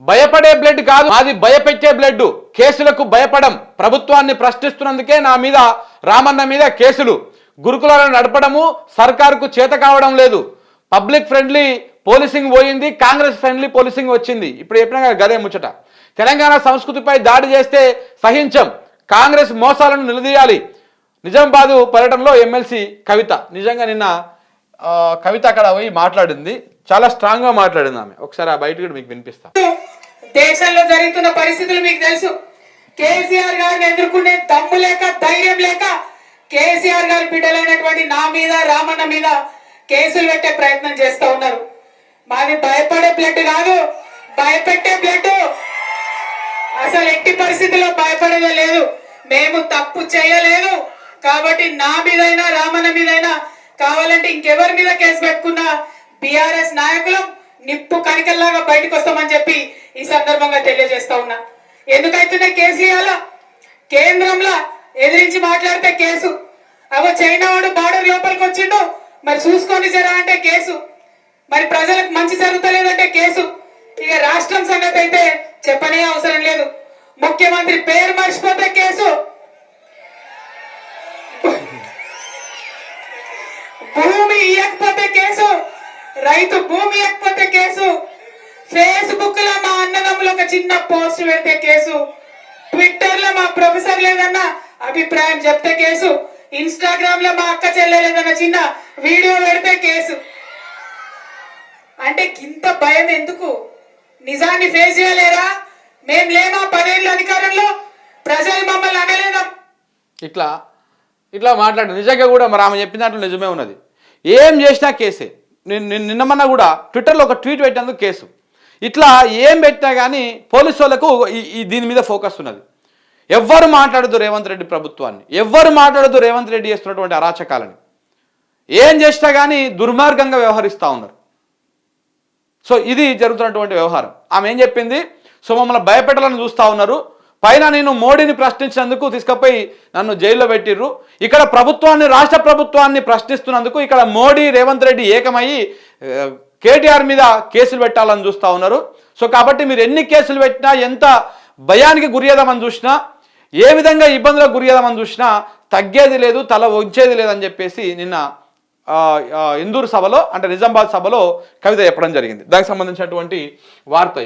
భయపడే బ్లడ్ కాదు, అది భయపెట్టే బ్లడ్. కేసులకు భయపడం. ప్రభుత్వాన్ని ప్రశ్నిస్తున్నందుకే నా మీద, రామన్న మీద కేసులు. గురుకులాలను నడపడము సర్కారుకు చేత కావడం లేదు. పబ్లిక్ ఫ్రెండ్లీ పోలీసింగ్ పోయింది, కాంగ్రెస్ ఫ్రెండ్లీ పోలీసింగ్ వచ్చింది. ఇప్పుడు చెప్పినా గదే ముచ్చట. తెలంగాణ సంస్కృతిపై దాడి చేస్తే సహించం, కాంగ్రెస్ మోసాలను నిలదీయాలి. నిజామాబాద్ పర్యటనలో ఎమ్మెల్సీ కవిత. నిజంగా నిన్న కవిత అక్కడ పోయి మాట్లాడింది, చాలా స్ట్రాంగ్ గా మాట్లాడింది ఆమె. ఒకసారి ఆ బయట కూడా మీకు వినిపిస్తా. దేశంలో జరుగుతున్న పరిస్థితులు మీకు తెలుసు. కేసీఆర్ గారిని ఎదుర్కొనే దమ్ము లేక, ధైర్యం లేక కేసీఆర్ గారి బిడ్డలైనటువంటి నా మీద, రామన్న మీద కేసులు పెట్టే ప్రయత్నం చేస్తూ ఉన్నారు. మాది భయపడే బ్లడ్ కాదు, భయపెట్టే బ్లడ్. అసలు ఎట్టి పరిస్థితుల్లో భయపడేదే లేదు. మేము తప్పు చేయలేదు కాబట్టి నా మీదైనా, రామన్న మీదైనా, కావాలంటే ఇంకెవరి మీద కేసు పెట్టుకున్నా బీఆర్ఎస్ నాయకులు నిప్పు కనికల్లాగా బయటకు వస్తామని చెప్పి ఈ సందర్భంగా తెలియజేస్తా ఉన్నా. ఎందుకైతే కేసీఆర్ కేంద్రంలో ఎదిరించి మాట్లాడితే కేసు, అవో చైనా వాడు బార్డర్ లోపలికి వచ్చిండు, మరి చూసుకొని జరా అంటే కేసు, మరి ప్రజలకు మంచి జరుగుతలేదంటే కేసు. ఇక రాష్ట్రం సంగతి అయితే చెప్పనే అవసరం లేదు. ముఖ్యమంత్రి పేరు మర్చిపోతే కేసు, భూమి ఇవ్వకపోతే కేసు, రైతు భూమి ఇవ్వకపోతే కేసు, ఫేస్బుక్ లో మా అన్నదమ్ములు ఒక చిన్న పోస్ట్ పెడితే కేసు, ట్విట్టర్ లో మా ప్రొఫెసర్ లేదన్న అభిప్రాయం చెప్తే కేసు, ఇన్స్టాగ్రామ్ లో మా అక్క చెల్లెలేదన్న చిన్న వీడియో పెడితే కేసు. అంటే ఇంత భయం ఎందుకు? నిజాన్ని ఫేస్ చేయలేరా? మేం లేమా 10 ఏళ్ళ అధికారంలో? ప్రజలు మమ్మల్ని అనలేదా? ఇట్లా ఇట్లా మాట్లాడు. నిజంగా కూడా మరి ఆమె చెప్పిన దాంట్లో నిజమే ఉన్నది. ఏం చేసినా కేసే. నిన్నమన్నా కూడా ట్విట్టర్లో ఒక ట్వీట్ పెట్టినందుకు కేసు. ఇట్లా ఏం పెట్టినా కానీ పోలీసు వాళ్ళకు దీని మీద ఫోకస్ ఉన్నది. ఎవ్వరు మాట్లాడదు రేవంత్ రెడ్డి ప్రభుత్వాన్ని, ఎవ్వరు మాట్లాడదు రేవంత్ రెడ్డి చేస్తున్నటువంటి అరాచకాలని. ఏం చేసినా కానీ దుర్మార్గంగా వ్యవహరిస్తూ ఉన్నారు. సో ఇది జరుగుతున్నటువంటి వ్యవహారం. ఆమె ఏం చెప్పింది? సో మమ్మల్ని భయపెట్టాలని చూస్తూ ఉన్నారు, పైన నేను మోడీని ప్రశ్నించినందుకు తీసుకుపోయి నన్ను జైల్లో పెట్టిర్రు, ఇక్కడ ప్రభుత్వాన్ని, రాష్ట్ర ప్రభుత్వాన్ని ప్రశ్నిస్తున్నందుకు ఇక్కడ మోడీ, రేవంత్ రెడ్డి ఏకమయ్యి కేటీఆర్ మీద కేసులు పెట్టాలని చూస్తూ ఉన్నారు. సో కాబట్టి మీరు ఎన్ని కేసులు పెట్టినా, ఎంత భయానికి గురియేదామని చూసినా, ఏ విధంగా ఇబ్బందులకు గురియేదామని చూసినా తగ్గేది లేదు, తల వంచేది లేదని చెప్పేసి నిన్న ఇందూరు సభలో, అంటే నిజామాబాద్ సభలో కవిత చెప్పడం జరిగింది. దానికి సంబంధించినటువంటి వార్త ఇది.